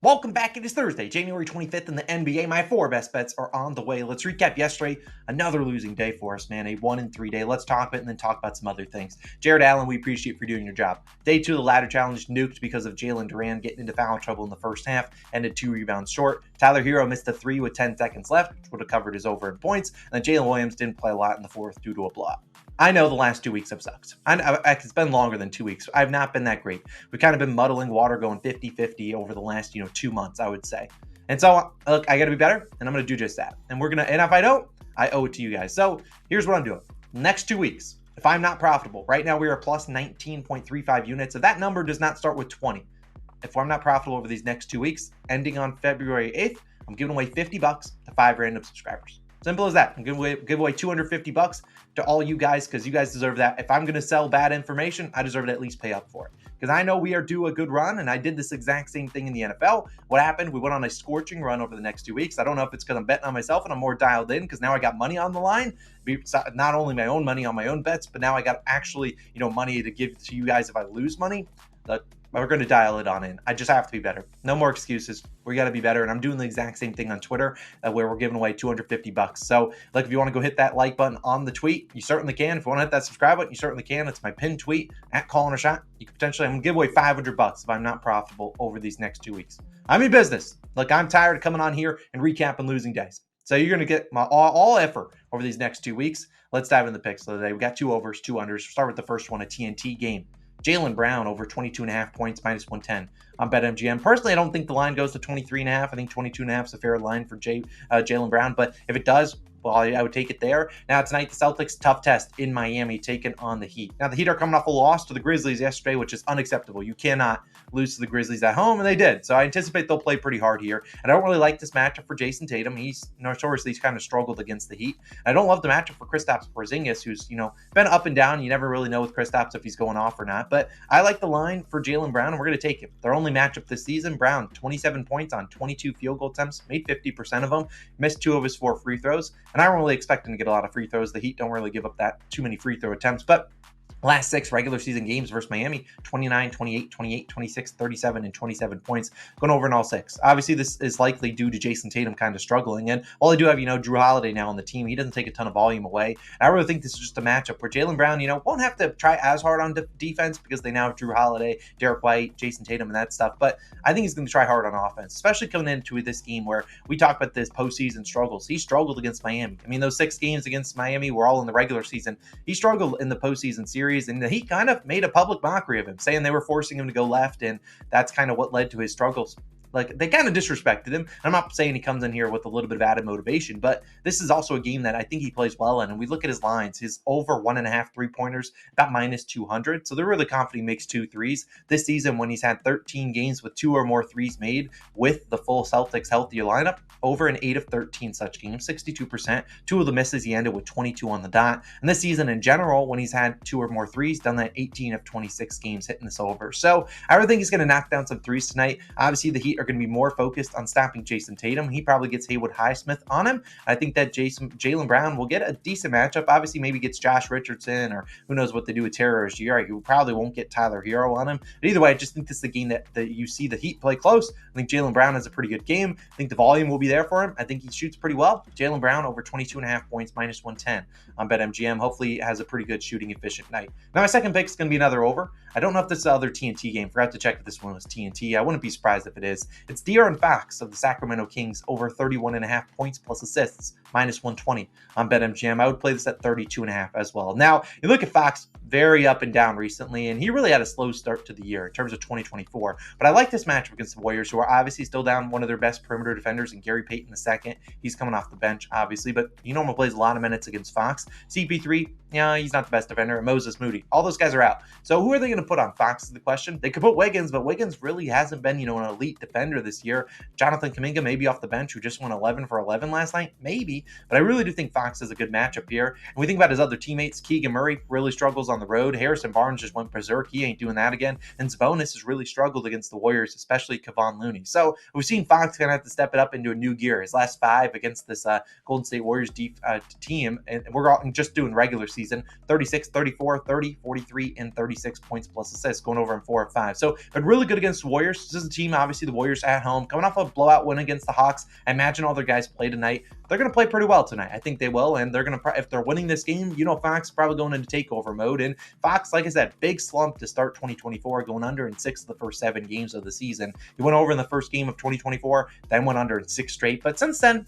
Welcome back. It is Thursday, January 25th in the NBA. My four best bets are on the way. Let's recap yesterday. Another losing day for us, man. A 1-3 day. Let's talk about it and then talk about some other things. Jared Allen, we appreciate you for doing your job. Day two of the ladder challenge nuked because of Jalen Duran getting into foul trouble in the first half, ended 2 rebounds short. Tyler Hero missed a 3 with 10 seconds left, which would have covered his over in points. And then Jalen Williams didn't play a lot in the fourth due to a blowout. I know the last 2 weeks have sucked. It's been longer than 2 weeks. I've not been that great. We've kind of been muddling water, going 50-50 over the last 2 months, I would say. And so, look, I got to be better, and I'm going to do just that. And if I don't, I owe it to you guys. So here's what I'm doing. Next 2 weeks, if I'm not profitable, right now we are plus 19.35 units. If that number does not start with 20, if I'm not profitable over these next 2 weeks, ending on February 8th, I'm giving away $50 to 5 random subscribers. Simple as that. I'm going to give away $250 to all you guys because you guys deserve that. If I'm going to sell bad information, I deserve to at least pay up for it. Because I know we are due a good run, and I did this exact same thing in the NFL. What happened? We went on a scorching run over the next 2 weeks. I don't know if it's because I'm betting on myself and I'm more dialed in because now I got money on the line. Not only my own money on my own bets, but now I got actually money to give to you guys if I lose money. We're going to dial it on in. I just have to be better. No more excuses. We got to be better. And I'm doing the exact same thing on Twitter where we're giving away $250. So, like, if you want to go hit that like button on the tweet, you certainly can. If you want to hit that subscribe button, you certainly can. It's my pinned tweet at Calling a Shot. You could I'm going to give away $500 if I'm not profitable over these next 2 weeks. I'm in business. Look, I'm tired of coming on here and recapping losing days. So you're going to get my all effort over these next 2 weeks. Let's dive into the picks of the day. We got 2 overs, 2 unders. We'll start with the first one, a TNT game. Jalen Brown over 22.5 points, minus 110 on BetMGM. Personally, I don't think the line goes to 23.5. I think 22.5 is a fair line for Jalen Brown. But if it does, well, I would take it there. Now, tonight, the Celtics, tough test in Miami, taking on the Heat. Now, the Heat are coming off a loss to the Grizzlies yesterday, which is unacceptable. You cannot lose to the Grizzlies at home, and they did. So I anticipate they'll play pretty hard here. And I don't really like this matchup for Jason Tatum. He's notoriously kind of struggled against the Heat. And I don't love the matchup for Kristaps Porzingis, who's been up and down. You never really know with Kristaps if he's going off or not. But I like the line for Jalen Brown, and we're going to take him. Their only matchup this season, Brown, 27 points on 22 field goal attempts, made 50% of them, missed 2 of his 4 free throws. And I don't really expect him to get a lot of free throws. The Heat don't really give up that too many free throw attempts, but last 6 regular season games versus Miami, 29, 28, 28, 26, 37, and 27 points, going over in all 6. Obviously, this is likely due to Jason Tatum kind of struggling. And while I do have, Drew Holiday now on the team, he doesn't take a ton of volume away. And I really think this is just a matchup where Jalen Brown, won't have to try as hard on defense because they now have Drew Holiday, Derek White, Jason Tatum, and that stuff. But I think he's going to try hard on offense, especially coming into this game where we talk about this postseason struggles. He struggled against Miami. I mean, those 6 games against Miami were all in the regular season. He struggled in the postseason series. And he kind of made a public mockery of him, saying they were forcing him to go left, and that's kind of what led to his struggles. Like, they kind of disrespected him. I'm not saying he comes in here with a little bit of added motivation, but this is also a game that I think he plays well in. And we look at his lines, his over 1.5 3-pointers, about minus 200. So they're really confident he makes 2 threes. This season, when he's had 13 games with 2 or more threes made with the full Celtics healthier lineup, over an 8 of 13 such games, 62%. 2 of the misses, he ended with 22 on the dot. And this season in general, when he's had 2 or more threes, done that 18 of 26 games hitting this over. So I really think he's going to knock down some threes tonight. Obviously, the Heat are going to be more focused on stopping Jason Tatum. He probably gets Haywood Highsmith on him. I think that Jalen Brown will get a decent matchup. Obviously, maybe gets Josh Richardson, or who knows what they do with Terry Rozier. He probably won't get Tyler Hero on him. But either way, I just think this is the game that you see the Heat play close. I think Jalen Brown has a pretty good game. I think the volume will be there for him. I think he shoots pretty well. Jalen Brown over 22.5 points, minus 110 on BetMGM. Hopefully, he has a pretty good shooting efficient night. Now, my second pick is going to be another over. I don't know if this is the other TNT game. Forgot to check if this one was TNT. I wouldn't be surprised if it is. It's De'Aaron Fox of the Sacramento Kings over 31.5 points plus assists, minus 120 on BetMGM. I would play this at 32.5 as well. Now, you look at Fox, very up and down recently, and he really had a slow start to the year in terms of 2024. But I like this matchup against the Warriors, who are obviously still down one of their best perimeter defenders in Gary Payton II. He's coming off the bench, obviously, but he normally plays a lot of minutes against Fox. CP3, he's not the best defender. And Moses Moody, all those guys are out. So who are they going to put on Fox is the question. They could put Wiggins, but Wiggins really hasn't been, an elite defender this year. Jonathan Kuminga maybe off the bench, who just went 11 for 11 last night, maybe. But I really do think Fox is a good matchup here. And we think about his other teammates. Keegan Murray really struggles on the road. Harrison Barnes just went berserk. He ain't doing that again. And Sabonis has really struggled against the Warriors, especially Kevon Looney. So we've seen Fox kind of have to step it up into a new gear. His last 5 against this Golden State Warriors team, and we're all just doing regular season postseason. 36, 34, 30, 43, and 36 points plus assists, going over in 4 of 5. So, but really good against the Warriors. This is a team, obviously, the Warriors at home, coming off a blowout win against the Hawks. I imagine all their guys play tonight. They're going to play pretty well tonight. I think they will, and they're going to, if they're winning this game, Fox is probably going into takeover mode. And Fox, like I said, big slump to start 2024, going under in 6 of the first 7 games of the season. He went over in the first game of 2024, then went under in 6 straight. But since then,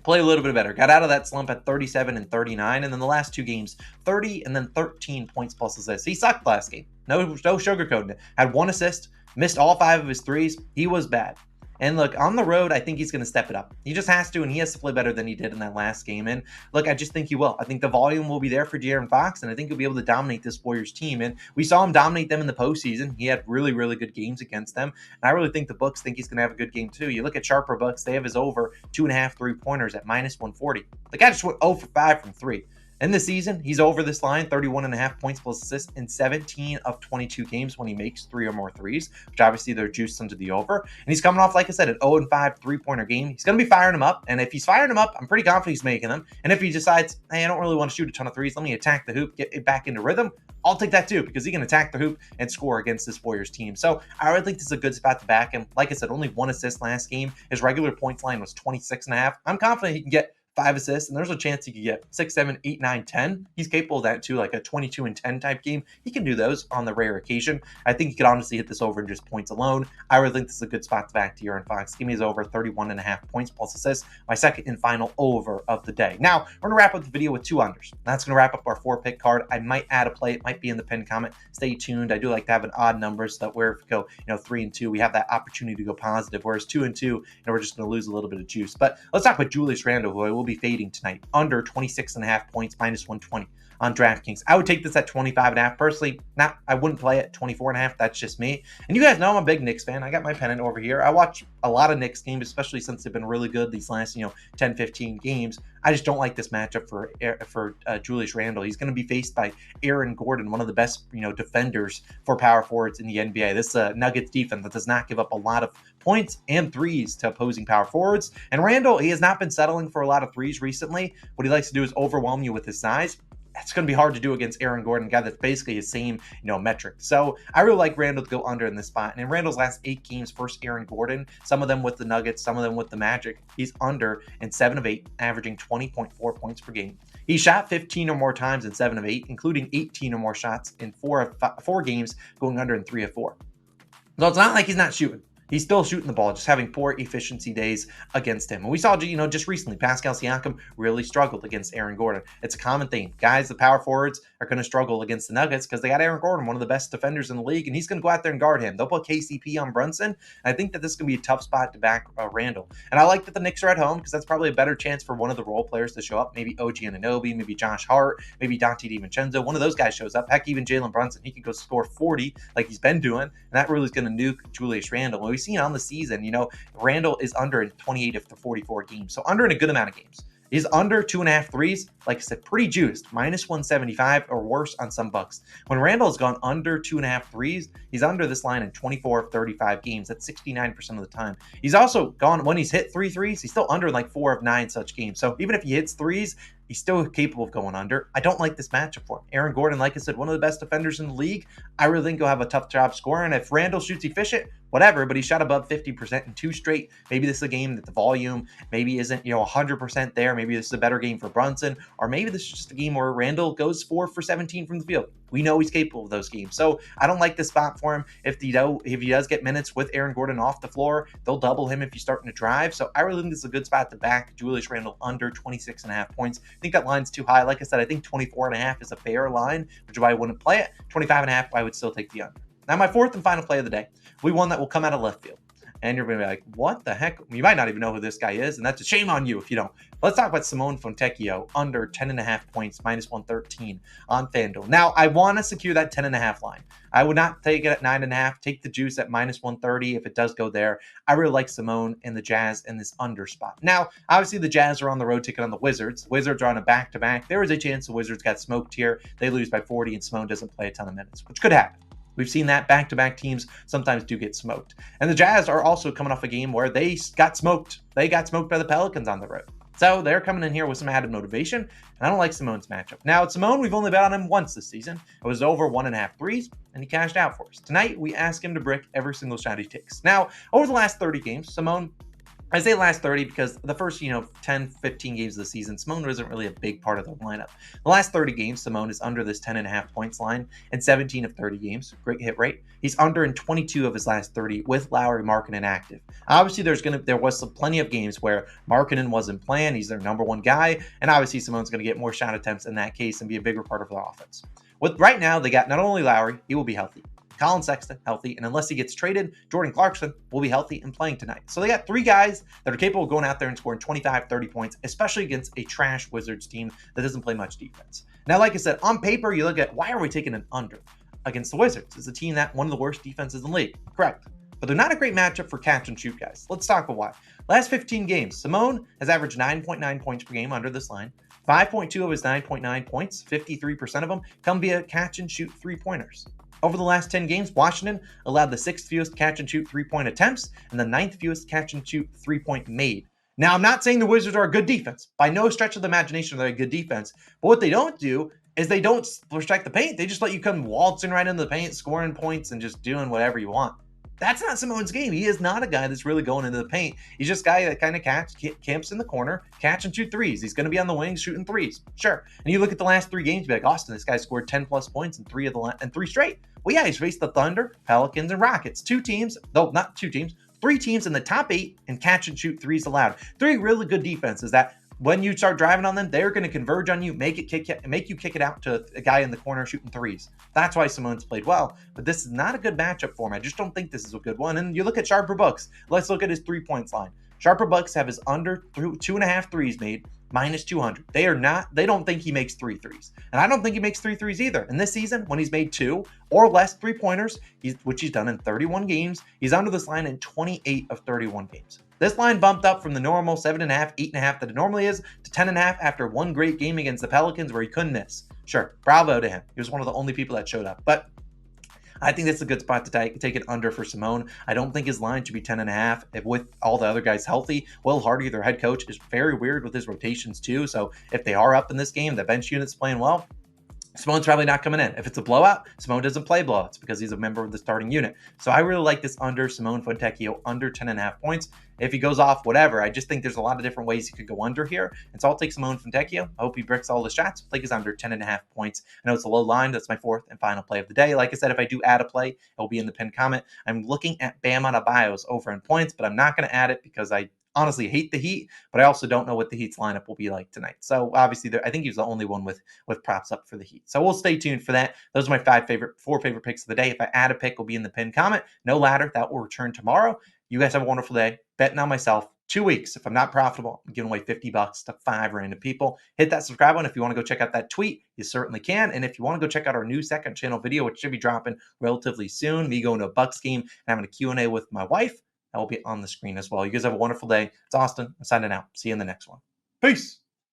play a little bit better. Got out of that slump at 37 and 39, and then the last 2 games, 30 and then 13 points plus assists. He sucked last game. No sugarcoating it. Had 1 assist, missed all 5 of his threes. He was bad. And look, on the road, I think he's going to step it up. He just has to, and he has to play better than he did in that last game. And look, I just think he will. I think the volume will be there for De'Aaron Fox, and I think he'll be able to dominate this Warriors team. And we saw him dominate them in the postseason. He had really, really good games against them. And I really think the books think he's going to have a good game too. You look at Sharper books, they have his over 2.5 3-pointers at minus 140. The guy just went 0 for 5 from 3. In the season, he's over this line, 31.5 points plus assists in 17 of 22 games when he makes 3 or more threes, which obviously they're juiced into the over. And he's coming off, like I said, an 0 and 5 3-pointer game. He's going to be firing them up. And if he's firing them up, I'm pretty confident he's making them. And if he decides, hey, I don't really want to shoot a ton of threes, let me attack the hoop, get it back into rhythm, I'll take that too, because he can attack the hoop and score against this Warriors team. So I really think this is a good spot to back him. Like I said, only 1 assist last game. His regular points line was 26.5. I'm confident he can get 5 assists, and there's a chance he could get 6, 7, 8, 9, 10. He's capable of that too, like a 22 and 10 type game. He can do those on the rare occasion. I think he could honestly hit this over in just points alone. I really think this is a good spot to back to De'Aaron Fox. Give me his over 31.5 points plus assists, my second and final over of the day. Now, we're going to wrap up the video with 2 unders. That's going to wrap up our 4-pick card. I might add a play. It might be in the pinned comment. Stay tuned. I do like to have an odd number so that where if we go 3 and 2, we have that opportunity to go positive, whereas 2 and 2, we're just going to lose a little bit of juice. But let's talk about Julius Randle, who I will be fading tonight. Under 26.5 points, minus 120 on DraftKings. I would take this at 25.5. Personally, I wouldn't play it 24.5. That's just me. And you guys know I'm a big Knicks fan. I got my pennant over here. I watch a lot of Knicks games, especially since they've been really good these last 10, 15 games. I just don't like this matchup for Julius Randle. He's going to be faced by Aaron Gordon, one of the best defenders for power forwards in the NBA. This Nuggets defense that does not give up a lot of points and threes to opposing power forwards. And Randle, he has not been settling for a lot of threes recently. What he likes to do is overwhelm you with his size. It's going to be hard to do against Aaron Gordon, a guy that's basically his same, metric. So I really like Randle to go under in this spot. And in Randle's last 8 games versus Aaron Gordon, some of them with the Nuggets, some of them with the Magic, he's under in 7 of 8, averaging 20.4 points per game. He shot 15 or more times in 7 of 8, including 18 or more shots in 4 games, going under in 3 of 4. So it's not like he's not shooting. He's still shooting the ball, just having poor efficiency days against him. And we saw, just recently, Pascal Siakam really struggled against Aaron Gordon. It's a common theme. Guys, the power forwards are going to struggle against the Nuggets because they got Aaron Gordon, one of the best defenders in the league, and he's going to go out there and guard him. They'll put KCP on Brunson, and I think that this is going to be a tough spot to back Randle. And I like that the Knicks are at home because that's probably a better chance for one of the role players to show up. Maybe OG Anunoby, maybe Josh Hart, maybe Dante DiVincenzo. One of those guys shows up. Heck, even Jalen Brunson. He can go score 40 like he's been doing, and that really is going to nuke Julius Randle. And we've seen on the season, Randle is under in 28 of the 44 games. So under in a good amount of games. He's under 2.5 threes. Like I said, pretty juiced. Minus 175 or worse on some books. When Randle has gone under 2.5 threes, he's under this line in 24 of 35 games. That's 69% of the time. He's also gone, when he's hit 3 threes, he's still under like 4 of 9 such games. So even if he hits threes, he's still capable of going under. I don't like this matchup for him. Aaron Gordon, like I said, one of the best defenders in the league. I really think he'll have a tough job scoring. If Randle shoots efficient, whatever, but he shot above 50% in 2 straight. Maybe this is a game that the volume maybe isn't 100% there. Maybe this is a better game for Brunson, or maybe this is just a game where Randle goes 4 for 17 from the field. We know he's capable of those games. So I don't like this spot for him. If he does get minutes with Aaron Gordon off the floor, they'll double him if he's starting to drive. So I really think this is a good spot to back Julius Randle under 26.5 points. I think that line's too high. Like I said, I think 24.5 is a fair line, which is why I wouldn't play it. 25.5, I would still take the under. Now, my 4th and final play of the day, we one that will come out of left field. And you're going to be like, what the heck? You might not even know who this guy is, and that's a shame on you if you don't. Let's talk about Simone Fontecchio, under 10.5 points, minus 113 on FanDuel. Now, I want to secure that 10.5 line. I would not take it at 9.5. Take the juice at minus 130 if it does go there. I really like Simone and the Jazz in this under spot. Now, obviously, the Jazz are on the road taking on the Wizards. Wizards are on a back-to-back. There is a chance the Wizards got smoked here. They lose by 40, and Simone doesn't play a ton of minutes, which could happen. We've seen that back-to-back teams sometimes do get smoked. And the Jazz are also coming off a game where they got smoked. They got smoked by the Pelicans on the road. So they're coming in here with some added motivation, and I don't like Simone's matchup. Now, at Simone, we've only bet on him once this season. It was over 1.5 threes, and he cashed out for us. Tonight, we ask him to brick every single shot he takes. Now, over the last 30 games, Simone, I say last 30 because the first, 10, 15 games of the season, Simone wasn't really a big part of the lineup. The last 30 games, Simone is under this 10.5 points line in 17 of 30 games. Great hit rate. He's under in 22 of his last 30 with Lowry, Markkanen active. Obviously, there was plenty of games where Markkanen wasn't playing. He's their number one guy. And obviously, Simone's going to get more shot attempts in that case and be a bigger part of the offense. Right now, they got not only Lowry, he will be healthy. Colin Sexton, healthy, and unless he gets traded, Jordan Clarkson will be healthy and playing tonight. So they got three guys that are capable of going out there and scoring 25, 30 points, especially against a trash Wizards team that doesn't play much defense. Now, like I said, on paper, you look at why are we taking an under against the Wizards? It's a team that one of the worst defenses in the league. Correct. But they're not a great matchup for catch and shoot guys. Let's talk about why. Last 15 games, Simone has averaged 9.9 points per game under this line. 5.2 of his 9.9 points, 53% of them, come via catch and shoot three-pointers. Over the last 10 games, Washington allowed the 6th fewest catch and shoot three-point attempts and the 9th fewest catch and shoot three-point made. Now, I'm not saying the Wizards are a good defense. By no stretch of the imagination are they a good defense. But what they don't do is they don't protect the paint. They just let you come waltzing right into the paint, scoring points, and just doing whatever you want. That's not Simone's game. He is not a guy that's really going into the paint. He's just a guy that kind of camps in the corner, catch and shoot threes. He's going to be on the wings shooting threes. Sure. And you look at the last 3 games, you're like, Austin, this guy scored 10 plus points in 3 straight. Well, yeah, he's faced the Thunder, Pelicans, and Rockets. 3 teams in the top 8 in catch and shoot threes allowed. 3 really good defenses that when you start driving on them, they're going to converge on you, make you kick it out to a guy in the corner shooting threes. That's why Simone's played well, but this is not a good matchup for him. I just don't think this is a good one. And you look at Sharper Bucks. Let's look at his 3-points line. Sharper Bucks have his under 2.5 threes made, minus 200. They don't think he makes 3 threes. And I don't think he makes 3 threes either. And this season, when he's made 2 or less 3-pointers, which he's done in 31 games, he's under this line in 28 of 31 games. This line bumped up from the normal 7.5, 8.5 that it normally is to 10.5 after one great game against the Pelicans where he couldn't miss. Sure, bravo to him. He was one of the only people that showed up. But I think that's a good spot to take it under for Simone. I don't think his line should be 10.5 with all the other guys healthy. Will Hardy, their head coach, is very weird with his rotations too. So if they are up in this game, the bench unit's playing well, Simone's probably not coming in. If it's a blowout, Simone doesn't play blowouts because he's a member of the starting unit. So I really like this under Simone Fontecchio under 10.5 points. If he goes off, whatever. I just think there's a lot of different ways he could go under here. And so I'll take Simone Fontecchio. I hope he bricks all the shots. I think he's under 10.5 points. I know it's a low line. That's my 4th and final play of the day. Like I said, if I do add a play, it will be in the pinned comment. I'm looking at Bam Adebayo's over in points, but I'm not going to add it because I honestly hate the Heat, but I also don't know what the Heat's lineup will be like tonight. So obviously, I think he's the only one with props up for the Heat. So we'll stay tuned for that. Those are my 4 favorite picks of the day. If I add a pick, will be in the pinned comment. No ladder. That will return tomorrow. You guys have a wonderful day. Betting on myself. 2 weeks. If I'm not profitable, I'm giving away $50 to 5 random people. Hit that subscribe button. If you want to go check out that tweet, you certainly can. And if you want to go check out our new second channel video, which should be dropping relatively soon, me going to a Bucks game and having a Q&A with my wife, that will be on the screen as well. You guys have a wonderful day. It's Austin. I'm signing out. See you in the next one. Peace.